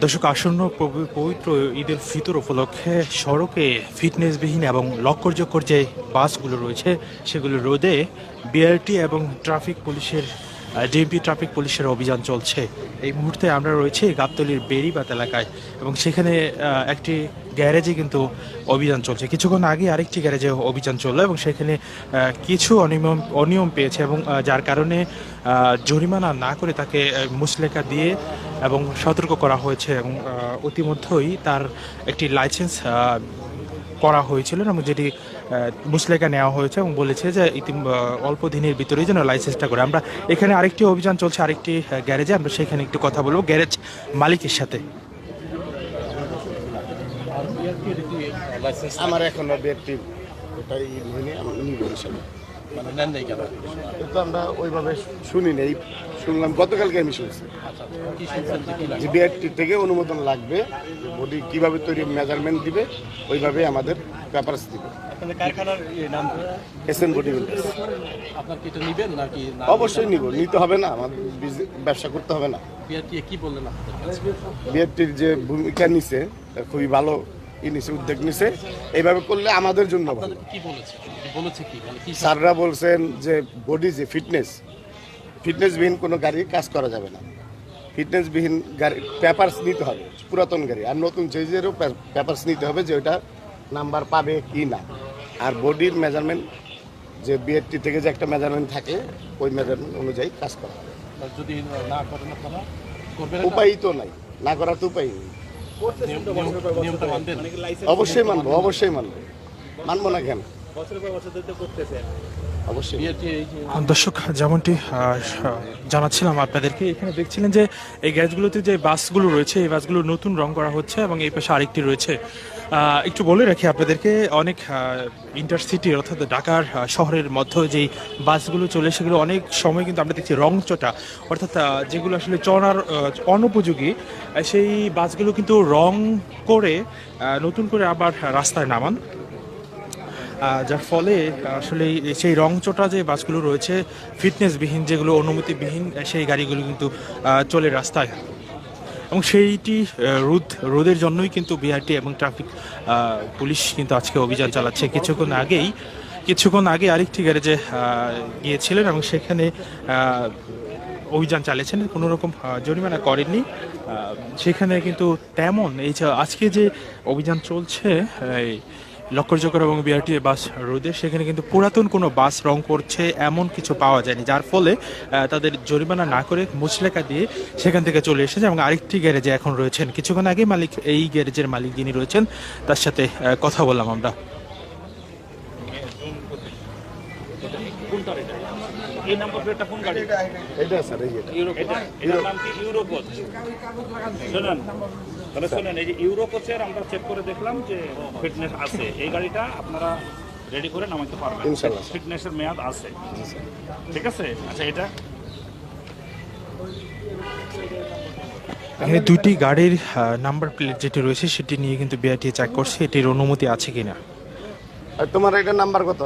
দর্শক, আসন্ন পবিত্র ঈদের ফিতর উপলক্ষে সড়কে ফিটনেসবিহীন এবং লক্করজক্কর যে বাসগুলো রয়েছে সেগুলো রোধে বিআরটি এবং ট্রাফিক পুলিশের ডিএমপি ট্রাফিক পুলিশের অভিযান চলছে। এই মুহূর্তে আমরা রয়েছি গাবতলীর বেড়িবাঁধ এলাকায় এবং সেখানে একটি গ্যারেজে কিন্তু অভিযান চলছে। কিছুক্ষণ আগে আরেকটি গ্যারেজে অভিযান চললো এবং সেখানে কিছু অনিয়ম পেয়েছে এবং যার কারণে জরিমানা না করে তাকে মুচলেকা দিয়ে এবং সতর্ক করা হয়েছে এবং ইতিমধ্যেই তার একটি লাইসেন্স করা হয়েছিল এবং যেটি মুচলেকা নেওয়া হয়েছে এবং বলেছে যে অল্প দিনের ভিতরেই যেন লাইসেন্সটা করে। আমরা এখানে আরেকটি অভিযান চলছে আরেকটি গ্যারেজে, আমরা সেখানে একটু কথা বলবো গ্যারেজ মালিকের সাথে। আমার এখন ব্যক্তি ওটাই নিয়ে আমি নিব ইনশাল্লাহ। মানে নেন নেই কেন? কিন্তু আমরা ওইভাবে শুনি নেই, শুনলাম গতকালকে আমি শুনছি কি শুনছেন যে কি যে বিআরটি থেকে অনুমোদন লাগবে, বডি কীভাবে তৈরি মেজারমেন্ট দিবে ওইভাবে আমাদের পেপারস দিবে। আপনাদের কারখানার নাম কি? SN body builders. আপনার কি এটা নিবেন নাকি না? অবশ্যই নিব, নিতে হবে না, আমাদের ব্যবসা করতে হবে না। বিআরটি কি বললেন আপনাদের কাছে? বিআরটির যে ভূমিকা নিছে খুবই ভালো নিছে, উদ্যোগ নিছে। এইভাবে করলে আমাদের জন্য ভালো। আপনাদেরকে কি বলেছে? বলেছে কি মানে কি? স্যাররা বলছেন যে বডি যে ফিটনেসবিহীন কোনো গাড়ি কাজ করা যাবে না। ফিটনেসবিহীন গাড়ি পেপারস নিতে হবে, পুরাতন গাড়ি আর নতুন চেঞ্জেরও পেপারস নিতে হবে যে ওইটা নাম্বার পাবে কি না। আর বডির মেজারমেন্ট যে বিআরটি থেকে যে একটা মেজারমেন্ট থাকে ওই মেজারমেন্ট অনুযায়ী কাজ করা হবে। যদি না করেন আপনারা করবেন না? উপায়ই তো নাই, না করার তো উপায় নেই। নিয়মটা মানবেন? অবশ্যই মানবো, অবশ্যই মানবো, মানবো না কেন? অবশ্যই। বিআরটি দর্শক, যেমনটি জানাচ্ছিলাম আপনাদেরকে, এখানে দেখছিলেন যে এই গ্যারেজগুলোতে যে বাসগুলো রয়েছে এই বাসগুলো নতুন রং করা হচ্ছে এবং এই পাশে আরেকটি রয়েছে। একটু বলে রাখি আপনাদেরকে, অনেক ইন্টারসিটি অর্থাৎ ঢাকার শহরের মধ্যে যেই বাসগুলো চলে সেগুলো অনেক সময় কিন্তু আমরা দেখছি রংচটা, অর্থাৎ যেগুলো আসলে চলার অনুপযোগী সেই বাসগুলো কিন্তু রং করে নতুন করে আবার রাস্তায় নামান, যার ফলে আসলে সেই রংচটা যে বাসগুলো রয়েছে ফিটনেসবিহীন, যেগুলো অনুমতিবিহীন সেই গাড়িগুলো কিন্তু চলে রাস্তায় এবং সেইটি রোধের জন্যই কিন্তু বিআরটি এবং ট্রাফিক পুলিশ কিন্তু আজকে অভিযান চালাচ্ছে। কিছুক্ষণ আগে আরেকটি গ্যারেজে গিয়েছিলেন এবং সেখানে অভিযান চালিয়েছেন, কোনো রকম জরিমানা করেননি। সেখানে কিন্তু তেমন এই যে আজকে যে অভিযান চলছে লক্করজক্কর এবং বিআরটি বাস রোধে, সেখানে কিন্তু পুরাতন কোনো বাস রং করছে এমন কিছু পাওয়া যায়নি, যার ফলে তাদের জরিমানা না করে মুচলেকা দিয়ে সেখান থেকে চলে এসেছে এবং আরেকটি গ্যারেজে এখন রয়েছেন। কিছুক্ষণ আগে এই গ্যারেজের মালিক যিনি রয়েছেন তার সাথে কথা বললাম আমরা। এই নাম্বার প্লেটটা কোন গাড়ি? এটা স্যার এই এটা এটার নাম কি? ইউরোকোচ। শুনুন, তাহলে শুনেন, এই যে ইউরোকোচের আমরা চেক করে দেখলাম যে ফিটনেস আছে। এই গাড়িটা আপনারা রেডি করে নামাইতে পারবেন, ইনশাআল্লাহ। ফিটনেসের মেয়াদ আছে, ঠিক আছে? আচ্ছা, এটা এখানে দুইটি গাড়ির নাম্বার প্লেট যেটি রয়েছে সেটি নিয়ে কিন্তু বিআরটি চেক করছে এটির অনুমতি আছে কিনা। আর তোমার এটা নাম্বার কত?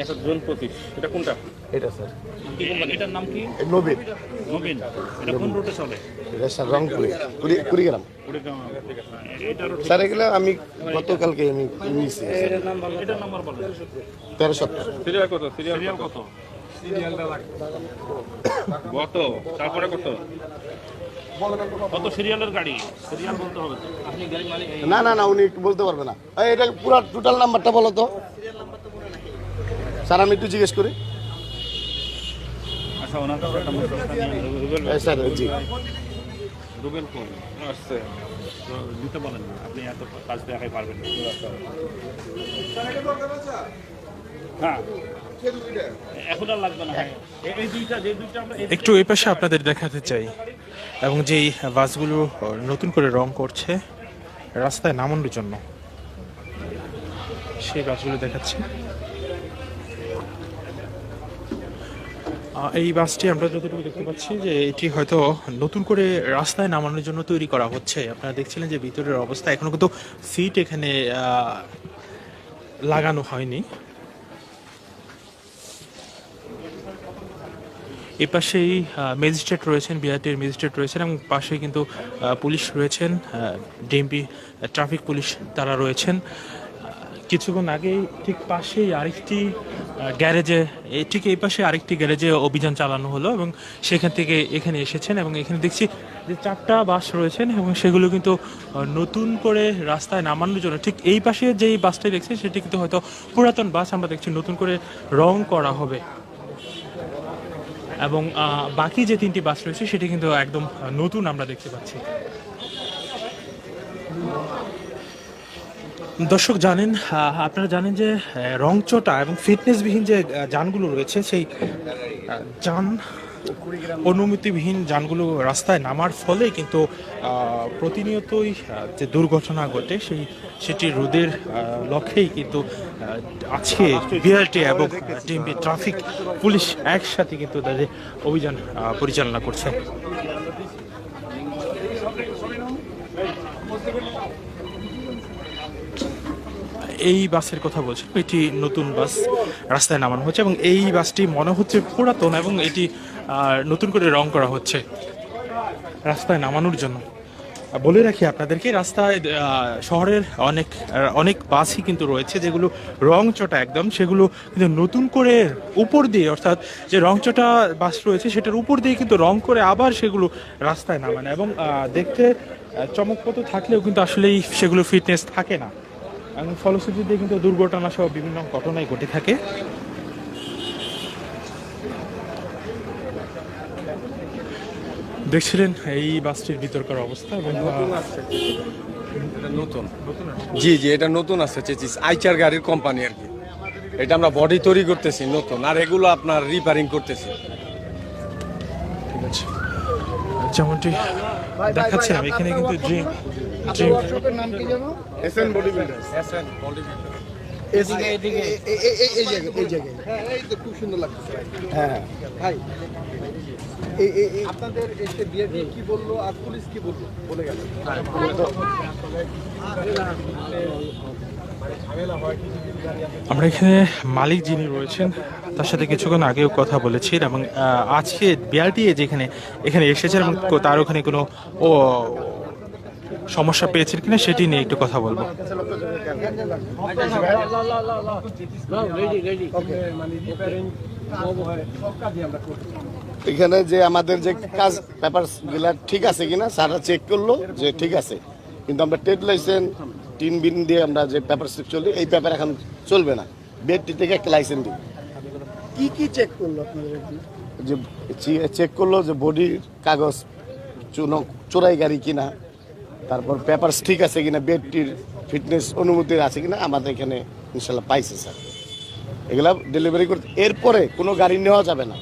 একটা জোন 25। এটা কোনটা? এটা স্যার এটার নাম কি? নবীন। নবীন। এটা কোন রুটে চলে? এটা স্যার রংপুরে কুড়িগ্রাম। এটার স্যার এগুলো আমি গতকালকে আমি নিয়েছি এটার নাম্বার বলেন। 1370। সিরিয়াল কত? কত? তারপরে কত সিরিয়ালের গাড়ি? সিরিয়াল বলতে হবে তো। আপনি গাড়ি মালিক? না না না, উনি একটু বলতে পারবে না। এটা পুরো টোটাল নাম্বারটা বলো তো স্যার, আমি একটু জিজ্ঞেস করি। আচ্ছা, ওনার কাছে একটা প্রশ্ন নিয়ে রুবেল স্যার জি রুবেল কোন আসছে তো দিতে বলেন না, আপনি এত কাজ দেখাই পারবেন না। হ্যাঁ, এখন আর লাগবে না। এই দুইটা, যে দুইটা আমরা একটু এই পাশে আপনাদের দেখাতে চাই এবং যেই বাসগুলো নতুন করে রং করছে রাস্তায় নামানোর জন্য সেই বাসগুলো দেখাচ্ছি। এই বাসটি আমরা যতটুকু দেখতে পাচ্ছি যে এটি হয়তো নতুন করে রাস্তায় নামানোর জন্য তৈরি করা হচ্ছে। আপনারা দেখছিলেন যে ভিতরের অবস্থা, এখনো কিন্তু সিট এখানে লাগানো হয়নি। এই পাশেই ম্যাজিস্ট্রেট রয়েছেন, বিআরটির ম্যাজিস্ট্রেট রয়েছেন এবং পাশে কিন্তু পুলিশ রয়েছেন, ডিএমপি ট্রাফিক পুলিশ তারা রয়েছেন। কিছুক্ষণ আগেই ঠিক পাশেই আরেকটি গ্যারেজে, ঠিক এই পাশে আরেকটি গ্যারেজে অভিযান চালানো হলো এবং সেখান থেকে এখানে এসেছেন এবং এখানে দেখছি যে 4টা বাস রয়েছেন এবং সেগুলো কিন্তু নতুন করে রাস্তায় নামানোর জন্য, ঠিক এই পাশে যেই বাসটা দেখছি সেটি কিন্তু হয়তো পুরাতন বাস, আমরা দেখছি নতুন করে রং করা হবে এবং বাকি যে 3টি বাস রয়েছে সেটি কিন্তু একদম নতুন আমরা দেখতে পাচ্ছি। দর্শক জানেন, আপনারা জানেন যে রংচটা এবং ফিটনেসবিহীন যে যানগুলো রয়েছে সেই যান, অনুমতিবিহীন যানগুলো রাস্তায় নামার ফলে কিন্তু প্রতিনিয়তই যে দুর্ঘটনা ঘটে সেটি রোধের লক্ষ্যেই কিন্তু আজকে বিআরটি এবং ডিএমপি ট্রাফিক পুলিশ একসাথে কিন্তু তাদের অভিযান পরিচালনা করছে। এই বাসের কথা বলছি, এটি নতুন বাস রাস্তায় নামানো হচ্ছে এবং এই বাসটি মনে হচ্ছে পুরাতন এবং এটি নতুন করে রং করা হচ্ছে রাস্তায় নামানোর জন্য। বলে রাখি আপনাদেরকে, রাস্তায় শহরের অনেক বাসই কিন্তু রয়েছে যেগুলো রংচটা একদম, সেগুলো কিন্তু নতুন করে উপর দিয়ে, অর্থাৎ যে রংচটা বাস রয়েছে সেটার উপর দিয়ে কিন্তু রং করে আবার সেগুলো রাস্তায় নামানো এবং দেখতে চমকপ্রদ থাকলেও কিন্তু আসলেই সেগুলো ফিটনেস থাকে না এবং ফলশ্রুতিতে কিন্তু দুর্ঘটনা সহ বিভিন্ন ঘটনাই ঘটে থাকে। দেখছিলেন এই বাসটির ভিতরকার অবস্থা এবং নতুন জি জি এটা নতুন আছে চেচিস আইচার গাড়ির কোম্পানি আর কি। এটা আমরা বডি তৈরি করতেছি নতুন, আর এগুলো আপনার রিপেয়ারিং করতেছি। ঠিক আছে, যেমনটি দেখাচ্ছিলাম এখানে কিন্তু ড্রিম এসএন বডি বিল্ডার্স। খুব সুন্দর লাগছে হ্যাঁ ভাই। আপনাদের এসে বিআরটি কি বললো আর পুলিশ কি বললো বলে গেল? আমরা এখানে মালিক যিনি রয়েছেন তার সাথে কিছুক্ষণ আগেও কথা বলেছি এবং আজকে বিআরটি যেখানে এখানে এসেছেন এবং তার ওখানে কোনো সমস্যা পেয়েছেন কিনা সেটি নিয়ে একটু কথা বলবো। এখানে যে আমাদের যে কাজ পেপার গুলা ঠিক আছে কিনা স্যাররা চেক করলো যে ঠিক আছে, কিন্তু আমরা ট্রেড লাইসেন্স টিন বিন দিয়ে আমরা যে পেপার স্লিপ চলি এই পেপার এখন চলবে না। বিআরটি থেকে একটা লাইসেন্স দিই। কি কি চেক করলো আপনাদের? যে চেক করলো যে বডির কাগজ চোরাই গাড়ি কিনা, তারপর পেপারস ঠিক আছে কিনা, বিআরটির ফিটনেস অনুমতি আছে কিনা, আমাদের এখানে ইনশাল্লাহ পাইছে স্যার। এগুলা ডেলিভারি করতে, এরপরে কোনো গাড়ি নেওয়া যাবে না।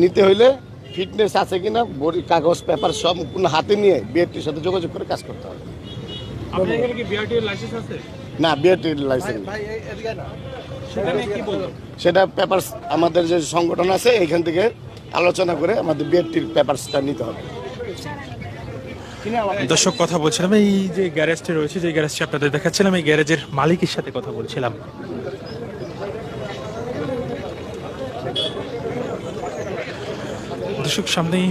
নিতে হইলে ফিটনেস আছে কিনা, বডি কাগজ পেপার সব কোনো হাতে নিয়ে বিআরটির সাথে যোগাযোগ করে কাজ করতে হবে। আপনার এখানে কি বিআরটির লাইসেন্স আছে? না, বিআরটির লাইসেন্স ভাই এদিকে না, সেখানে কি বলবো? সেটা পেপারস আমাদের যে সংগঠন আছে এইখান থেকে আলোচনা করে আমাদের বিআরটির পেপারসটা নিতে হবে। দর্শক কথা বলছিলাম, এই যে গ্যারেজটি রয়েছে, যে গ্যারেজটি আপনাদের দেখাচ্ছিলাম, এই গ্যারেজের মালিকের সাথে কথা বলছিলাম। দর্শক সামনেই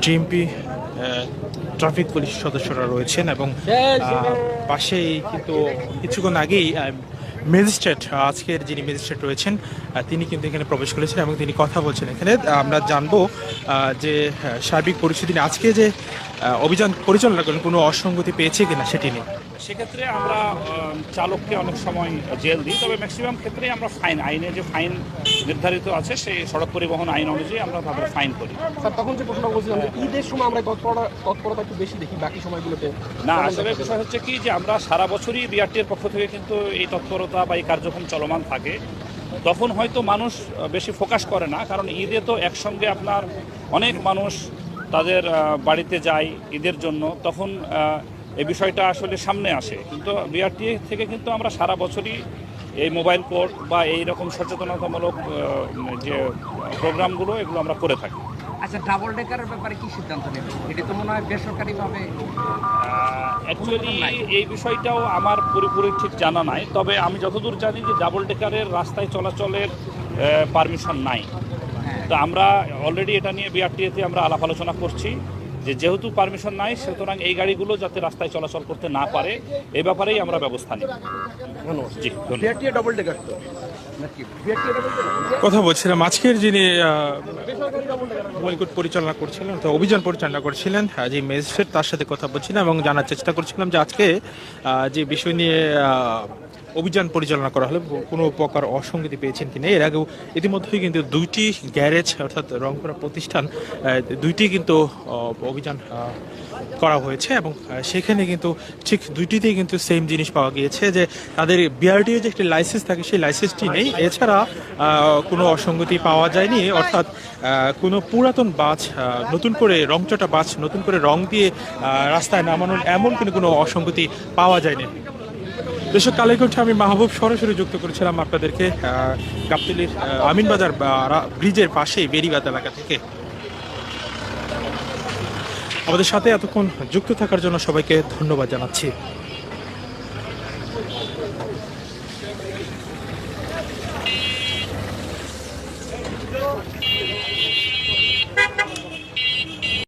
ডিএমপি ট্রাফিক পুলিশ সদস্যরা রয়েছেন এবং পাশেই কিন্তু কিছুক্ষণ আগেই ম্যাজিস্ট্রেট, আজকের যিনি ম্যাজিস্ট্রেট রয়েছেন তিনি কিন্তু এখানে প্রবেশ করেছেন এবং তিনি কথা বলছেন। এখানে আমরা জানবো যে সার্বিক পরিস্থিতি নিয়ে, আজকে যে অভিযান পরিচালনা করেন কোনো অসঙ্গতি পেয়েছে কিনা সেটি নিয়ে। সেক্ষেত্রে আমরা চালককে অনেক সময় জেল দিই, তবে ম্যাক্সিমাম ক্ষেত্রেই আমরা ফাইন, আইনে যে ফাইন নির্ধারিত আছে সেই সড়ক পরিবহন আইন অনুযায়ী আমরা তাদের ফাইন করি। স্যার তখন যে প্রশ্ন বলছিলাম যে ঈদের সময় আমরা তৎপরতা একটু বেশি দেখি বাকি সময়গুলোতে। না, আসলে বিষয় হচ্ছে কি যে আমরা সারা বছরই বিআরটির পক্ষ থেকে কিন্তু এই তৎপরতা বা এই কার্যক্রম চলমান থাকে। তখন হয়তো মানুষ বেশি ফোকাস করে না, কারণ ঈদে তো একসঙ্গে আপনার অনেক মানুষ তাদের বাড়িতে যায় ঈদের জন্য, তখন এই বিষয়টা আসলে সামনে আসে। কিন্তু বিআরটি থেকে কিন্তু আমরা সারা বছরই এই মোবাইল কোর্ট বা এই রকম সচেতনতামূলক যে প্রোগ্রামগুলো এগুলো আমরা করে থাকি। আচ্ছা, ডাবল ডেকারের ব্যাপারে কি সিদ্ধান্ত নেবে? এটা তো মনে হয় বেসরকারিভাবে অ্যাকচুয়ালি এই বিষয়টাও আমার পুরোপুরি ঠিক জানা নাই, তবে আমি যতদূর জানি যে ডাবল ডেকারের রাস্তায় চলাচলের পারমিশন নাই। তো আমরা অলরেডি এটা নিয়ে বিআরটিএতে আমরা আলাপ আলোচনা করছি যে যেহেতু পারমিশন নাই, সুতরাং এই গাড়িগুলো যাতে রাস্তায় চলাচল করতে না পারে এই ব্যাপারেই আমরা ব্যবস্থা নিব। জি, ধন্যবাদ। বিআরটিএ ডাবল ডেকার তো নাকি? বিআরটিএ ডাবল ডেকার কথা বলছিলাম আজকের যিনি মূলকোট পরিচালনা করছিলেন, তো অভিযান পরিচালনা করছিলেন যে ম্যাজিস্ট্রেট, তার সাথে কথা বলছিলাম এবং জানার চেষ্টা করছিলাম যে আজকে যে বিষয় নিয়ে অভিযান পরিচালনা করা হলে কোনো প্রকার অসঙ্গতি পেয়েছেন কিনা। এর আগেও ইতিমধ্যেই কিন্তু দুইটি গ্যারেজ অর্থাৎ রং করা প্রতিষ্ঠান দুইটি কিন্তু অভিযান করা হয়েছে এবং সেখানে কিন্তু ঠিক দুইটিতেই কিন্তু সেম জিনিস পাওয়া গিয়েছে যে তাদের বিআরটিও যে একটি লাইসেন্স থাকে সেই লাইসেন্সটি নেই। এছাড়া কোনো অসঙ্গতি পাওয়া যায়নি, অর্থাৎ কোনো পুরাতন বাস নতুন করে রংচটা বাস নতুন করে রং দিয়ে রাস্তায় নামানোর এমন কিন্তু কোনো অসঙ্গতি পাওয়া যায়নি। দর্শক, কালীগঞ্জে আমি মাহবুব সরাসরি যুক্ত করেছিলাম আপনাদেরকে গাবতলীর আমিনবাজার ব্রিজের পাশেই বেরিবাদ এলাকা থেকে। আমাদের সাথে এতক্ষণ যুক্ত থাকার জন্য সবাইকে ধন্যবাদ জানাচ্ছি।